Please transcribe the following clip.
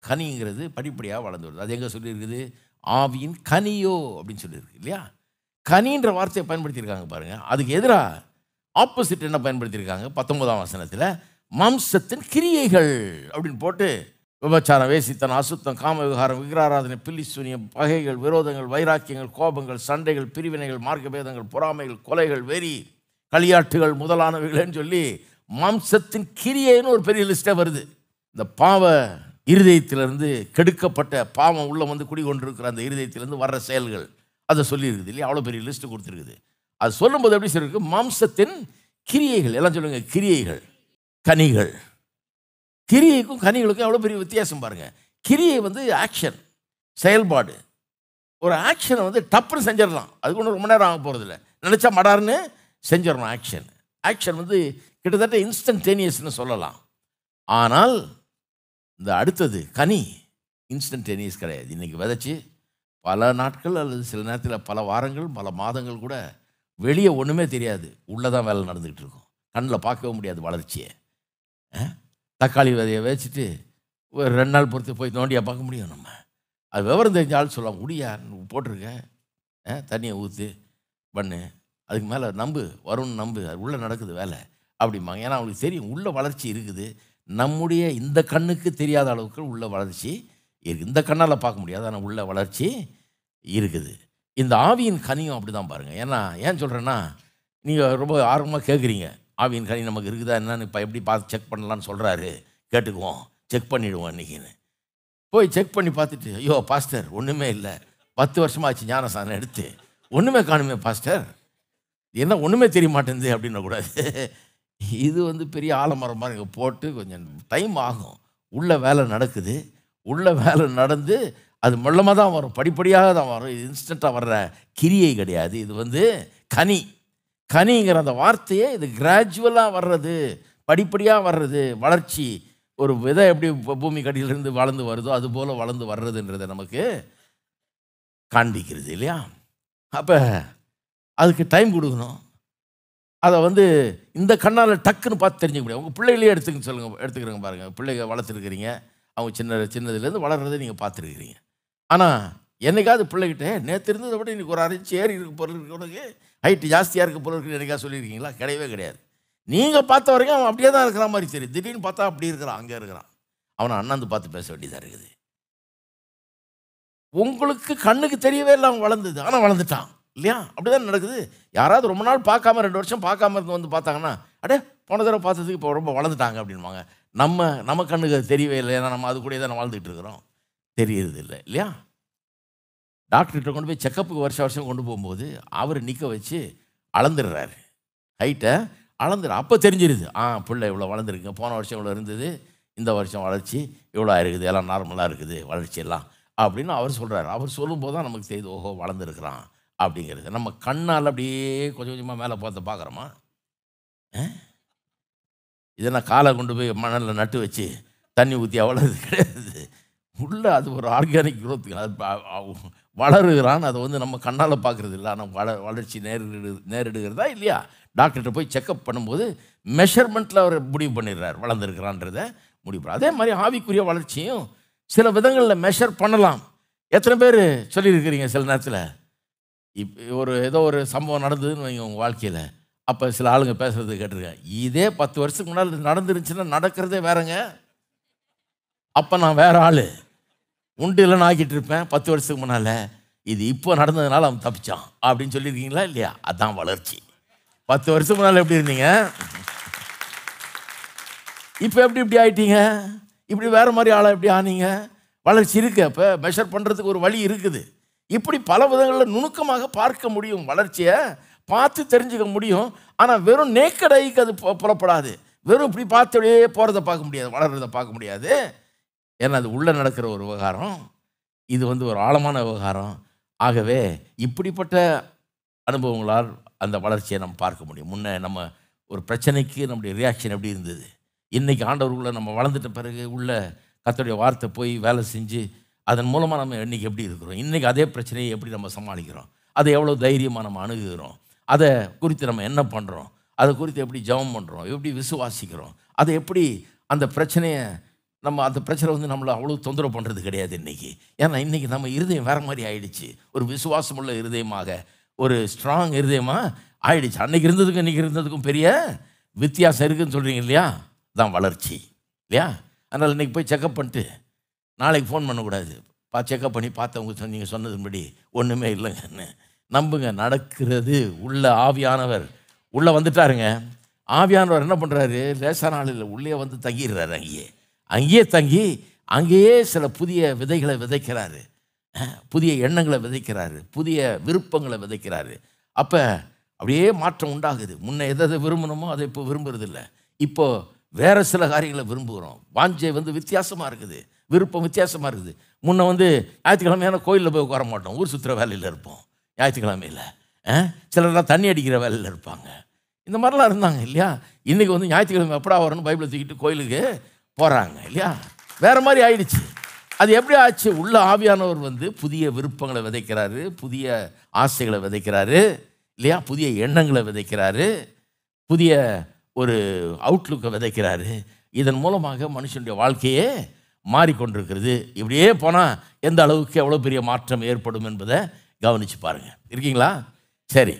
கனிங்கிறது படிப்படியாக வளர்ந்து வருது. அது எங்கே சொல்லியிருக்குது? ஆவியின் கனியோ அப்படின்னு சொல்லியிருக்கு இல்லையா? கனின்ற வார்த்தையை பயன்படுத்தியிருக்காங்க பாருங்கள். அதுக்கு எதிராக ஆப்போசிட் என்ன பயன்படுத்தியிருக்காங்க? 19ஆம் வசனத்தில் மாம்சத்தின் கிரியைகள் அப்படின்னு போட்டு விபச்சாரம், வேசித்தனம், அசுத்தம், காம விகாரம், விக்கிராராதனை, பில்லி சூனியம், பகைகள், விரோதங்கள், வைராக்கியங்கள், கோபங்கள், சண்டைகள், பிரிவினைகள், மார்க்கபேதங்கள், பொறாமைகள், கொலைகள், வெறி, களியாட்டுகள் முதலானவைகள்னு சொல்லி மாம்சத்தின் கிரியைன்னு ஒரு பெரிய லிஸ்ட்டே வருது. இந்த பாவ இருதயத்திலிருந்து கெடுக்கப்பட்ட பாவம் உள்ள வந்து குடிகொண்டிருக்கிற அந்த இருதயத்திலிருந்து வர்ற செயல்கள் அதை சொல்லியிருக்குது இல்லையா? அவ்வளோ பெரிய லிஸ்ட்டு கொடுத்துருக்குது. அது சொல்லும்போது எப்படி சொல்லியிருக்கு? மாம்சத்தின் கிரியைகள். எல்லாம் சொல்லுங்கள், கிரியைகள், கனிகள். கிரியைக்கும் கனிகளுக்கும் எவ்வளோ பெரிய வித்தியாசம் பாருங்கள். கிரியை வந்து ஆக்ஷன், செயல்பாடு. ஒரு ஆக்ஷனை வந்து டப்புன்னு செஞ்சிடலாம், அதுக்கு ஒன்றும் ரொம்ப நேரம் ஆக போகிறதில்ல. நினச்சா மடார்னு செஞ்சிடணும். ஆக்ஷன் வந்து கிட்டத்தட்ட இன்ஸ்டன்டேனியஸ்னு சொல்லலாம். ஆனால் இந்த அடுத்தது கனி இன்ஸ்டன்டேனியஸ் கிடையாது. இன்றைக்கி விதைச்சி பல நாட்கள் அல்லது சில நேரத்தில் பல வாரங்கள், பல மாதங்கள் கூட வெளியே ஒன்றுமே தெரியாது, உள்ளே தான் வேலை நடந்துக்கிட்டு இருக்கும். கண்ணில் பார்க்கவும் முடியாது வளர்ச்சியை. தக்காளி விதையை வச்சுட்டு ஒரு 2 நாள் பொறுத்து போய் நோண்டியாக பார்க்க முடியும் நம்ம? அது விவரம் தெரிஞ்ச ஆள் சொல்லலாம், முடியா போட்டிருக்கேன், தண்ணியை ஊற்று பண்ணு, அதுக்கு மேலே நம்பு வரும்னு நம்பு, அது உள்ளே நடக்குது வேலை அப்படிம்பாங்க. ஏன்னா அவங்களுக்கு தெரியும் உள்ள வளர்ச்சி இருக்குது. நம்முடைய இந்த கண்ணுக்கு தெரியாத அளவுக்கு உள்ள வளர்ச்சி இருக்குது. இந்த கண்ணால் பார்க்க முடியாது, ஆனால் உள்ள வளர்ச்சி இருக்குது. இந்த ஆவியின் கனியும் அப்படி தான் பாருங்கள். ஏன்னா ஏன் சொல்கிறேன்னா, நீங்கள் ரொம்ப ஆர்வமாக கேட்குறீங்க, ஆவியின் கனி நமக்கு இருக்குதா என்னன்னு இப்போ எப்படி பார்த்து செக் பண்ணலான்னு சொல்கிறாரு, கேட்டுக்குவோம், செக் பண்ணிவிடுவோம் இன்றைக்கின்னு. போய் செக் பண்ணி பார்த்துட்டு, ஐயோ பாஸ்டர் ஒன்றுமே இல்லை, 10 வருஷமாக ஆச்சு ஞானசானம் எடுத்து, ஒன்றுமே காணுமே பாஸ்டர், என்ன ஒன்றுமே தெரிய மாட்டேங்குது அப்படின்னக்கூடாது. இது வந்து பெரிய ஆலமரம் மாதிரி இங்கே போட்டு கொஞ்சம் டைம் ஆகும். உள்ள வேலை நடக்குது, உள்ள வேலை நடந்து அது மெல்லமாக தான் வரும், படிப்படியாக தான் வரும். இது இன்ஸ்டண்ட்டாக வர்ற கிரியை கிடையாது. இது வந்து கனிங்கிற அந்த வார்த்தையே இது கிராஜுவலாக வர்றது, படிப்படியாக வர்றது, வளர்ச்சி. ஒரு விதை எப்படி பூமி கடியிலிருந்து வளர்ந்து வருதோ அதுபோல் வளர்ந்து வர்றதுன்றதை நமக்கு காண்பிக்கிறது இல்லையா? அப்போ அதுக்கு டைம் கொடுக்கணும். அதை வந்து இந்த கண்ணால் டக்குன்னு பார்த்து தெரிஞ்சுக்க முடியாது. உங்கள் பிள்ளைகளே எடுத்துக்கிறங்க பாருங்கள். பிள்ளைங்க வளர்த்துருக்கிறீங்க, அவங்க சின்னதுலேருந்து வளர்கிறத நீங்கள் பார்த்துருக்கிறீங்க. ஆனால் என்னைக்காவது பிள்ளைகிட்ட நேற்று இருந்ததை விட இன்றைக்கி ஒரு 1 இன்ச் ஏறி இருக்க பொருள் இருக்கு, உனக்கு ஹைட்டு ஜாஸ்தியாக இருக்க பொருள் இருக்குன்னு என்னைக்காவது சொல்லியிருக்கீங்களா? கிடையவே கிடையாது. நீங்கள் பார்த்த வரைக்கும் அவன் அப்படியே தான் இருக்கிற மாதிரி தெரியும். திடீர்னு பார்த்தா அப்படி இருக்கிறான், அங்கே இருக்கிறான். அவனை அண்ணாந்து பார்த்து பேச வேண்டியதாக இருக்குது. உங்களுக்கு கண்ணுக்கு தெரியவே இல்லை அவன் வளர்ந்தது, ஆனால் வளர்ந்துட்டான் இல்லையா? அப்படி தான் நடக்குது. யாராவது ரொம்ப நாள் பார்க்காம 2 வருஷம் பார்க்காம இருந்து வந்து பார்த்தாங்கன்னா, அடே போன தடவை பார்த்ததுக்கு இப்போ ரொம்ப வளர்ந்துட்டாங்க அப்படின்வாங்க. நம்ம கண்ணுக்கு அது தெரியவே இல்லை, ஏன்னா நம்ம அது கூட தான் வாழ்ந்துகிட்டு இருக்கிறோம், தெரியறது இல்லை இல்லையா? டாக்டர்கிட்ட கொண்டு போய் செக்கப்புக்கு வருஷம் கொண்டு போகும்போது அவர் நிற்க வச்சு அளந்துடுறாரு, ஹைட்டை அளந்துடு. அப்போ தெரிஞ்சிருது, பிள்ளை இவ்வளோ வளர்ந்துருக்குங்க, போன வருஷம் இவ்வளோ இருந்தது, இந்த வருஷம் வளர்ச்சி இவ்வளோ இருக்குது, எல்லாம் நார்மலாக இருக்குது வளர்ச்சியெல்லாம் அப்படின்னு அவர் சொல்கிறார். அவர் சொல்லும்போது தான் நமக்கு தெரியுது, ஓஹோ வளர்ந்துருக்குறான் அப்படிங்கிறது. நம்ம கண்ணால் அப்படியே கொஞ்சம் கொஞ்சமாக மேலே பார்க்குறோமா? இதை நான் காலை கொண்டு போய் மணலில் நட்டு வச்சு தண்ணி ஊற்றி அவ்வளோது கிடையாது. உள்ள அது ஒரு ஆர்கானிக் க்ரோத்துக்கு அது வளருகிறான். அதை வந்து நம்ம கண்ணால் பார்க்குறது இல்லை, ஆனால் வளர்ச்சி நேரிடுகிறதா இல்லையா? டாக்டர்கிட்ட போய் செக்கப் பண்ணும்போது மெஷர்மெண்ட்டில் அவர் முடிவு பண்ணிடுறார் வளர்ந்துருக்கிறான்றதை முடிவு பண்ண. அதே மாதிரி ஆவிக்குரிய வளர்ச்சியும் சில விதங்களில் மெஷர் பண்ணலாம். எத்தனை பேர் சொல்லியிருக்கிறீங்க சில நேரத்தில் ஏதோ ஒரு சம்பவம் நடந்ததுன்னு வைங்க உங்கள் வாழ்க்கையில், அப்போ சில ஆளுங்க பேசுகிறது கேட்டிருக்கேன், இதே 10 வருஷத்துக்கு முன்னால் நடந்துருந்துச்சுன்னா நடக்கிறதே வேறங்க, அப்போ நான் வேறு ஆள் உண்டு இல்லைன்னு ஆக்கிட்டு இருப்பேன் 10 வருஷத்துக்கு முன்னால், இது இப்போ நடந்ததுனால அவன் தப்பிச்சான் அப்படின்னு சொல்லியிருக்கீங்களா இல்லையா? அதுதான் வளர்ச்சி. 10 வருஷத்துக்கு முன்னால் எப்படி இருந்தீங்க, இப்போ இப்படி ஆகிட்டீங்க, இப்படி வேறு மாதிரி ஆளாக எப்படி ஆனீங்க? வளர்ச்சி இருக்குது. அப்போ மெஷர் பண்ணுறதுக்கு ஒரு வழி இருக்குது. இப்படி பல விதங்களில் நுணுக்கமாக பார்க்க முடியும், வளர்ச்சியை பார்த்து தெரிஞ்சுக்க முடியும். ஆனால் வெறும் நேக்கட் ஐக்கு அது புலப்படாது. வெறும் இப்படி பார்த்து அப்படியே போகிறத பார்க்க முடியாது, வளர்கிறத பார்க்க முடியாது. ஏன்னா அது உள்ளே நடக்கிற ஒரு விவகாரம், இது வந்து ஒரு ஆழமான விவகாரம். ஆகவே இப்படிப்பட்ட அனுபவங்களால் அந்த வளர்ச்சியை நம்ம பார்க்க முடியும். முன்னே நம்ம ஒரு பிரச்சனைக்கு நம்முடைய ரியாக்ஷன் எப்படி இருந்தது, இன்றைக்கி ஆண்டவருக்குள்ளே நம்ம வளர்ந்துட்ட பிறகு உள்ள கர்த்தருடைய வார்த்தை போய் வேலை செஞ்சு அதன் மூலமாக நம்ம இன்றைக்கி எப்படி இருக்கிறோம், இன்றைக்கி அதே பிரச்சனையை எப்படி நம்ம சமாளிக்கிறோம், அதை எவ்வளோ தைரியமாக நம்ம அணுகுகிறோம், அதை குறித்து நம்ம என்ன பண்ணுறோம், அதை குறித்து எப்படி ஜெபம் பண்ணுறோம், எப்படி விசுவாசிக்கிறோம், அதை எப்படி அந்த பிரச்சனையை நம்ம அந்த பிரச்சனை வந்து நம்மளை அவ்வளோ தொந்தரவு பண்ணுறது கிடையாது இன்றைக்கி. ஏன்னா இன்றைக்கி நம்ம இருதயம் வேறு மாதிரி ஆயிடுச்சு. ஒரு விசுவாசமுள்ள இருதயமாக, ஒரு ஸ்ட்ராங் இருதயமாக ஆயிடுச்சு. அன்றைக்கி இருந்ததுக்கும் இன்றைக்கி இருந்ததுக்கும் பெரிய வித்தியாசம் இருக்குதுன்னு சொல்கிறீங்க இல்லையா? தான் வளர்ச்சி இல்லையா? அதனால் இன்றைக்கி போய் செக்கப் பண்ணிட்டு நாளைக்கு ஃபோன் பண்ணக்கூடாது. செக்கப் பண்ணி பார்த்தவங்க நீங்கள் சொன்னதுபடி ஒன்றுமே இல்லைங்கன்னு நம்புங்க. நடக்கிறது உள்ள ஆவியானவர் உள்ளே வந்துட்டாருங்க. ஆவியானவர் என்ன பண்ணுறாரு? லேசான நாளில் உள்ளே வந்து தங்கிடுறாரு. அங்கேயே தங்கி அங்கேயே சில புதிய விதைகளை விதைக்கிறாரு, புதிய எண்ணங்களை விதைக்கிறாரு, புதிய விருப்பங்களை விதைக்கிறாரு. அப்போ அப்படியே மாற்றம் உண்டாகுது. முன்ன எதை விரும்பணுமோ அதை இப்போ விரும்புறதில்லை. இப்போ வேறு சில காரியங்களை விரும்புகிறோம். வாஞ்சை வந்து வித்தியாசமாக இருக்குது, விருப்பம் வித்தியாசமாக இருக்குது. முன்ன வந்து ஞாயிற்றுக்கிழமையான கோயிலில் போய் உட்கார மாட்டோம், ஊர் சுற்றுற வேலையில் இருப்போம். ஞாயிற்றுக்கிழமையில் சிலர்லாம் தண்ணி அடிக்கிற வேலையில் இருப்பாங்க. இந்த மாதிரிலாம் இருந்தாங்க இல்லையா? இன்றைக்கி வந்து ஞாயிற்றுக்கிழமை எப்படா வரணும் பைபிளை தூக்கிட்டு கோயிலுக்கு போகிறாங்க இல்லையா? வேறு மாதிரி ஆயிடுச்சு. அது எப்படி ஆச்சு? உள்ள ஆவியானவர் வந்து புதிய விருப்பங்களை விதைக்கிறாரு, புதிய ஆசைகளை விதைக்கிறாரு இல்லையா? புதிய எண்ணங்களை விதைக்கிறாரு, புதிய ஒரு அவுட்லுக்கை விதைக்கிறாரு. இதன் மூலமாக மனுஷனுடைய வாழ்க்கையே மாறிக்கொண்டிருக்கிறது. இப்படியே போனால் எந்த அளவுக்கு எவ்வளோ பெரிய மாற்றம் ஏற்படும் என்பதை கவனித்து பாருங்கள். இருக்கீங்களா? சரி.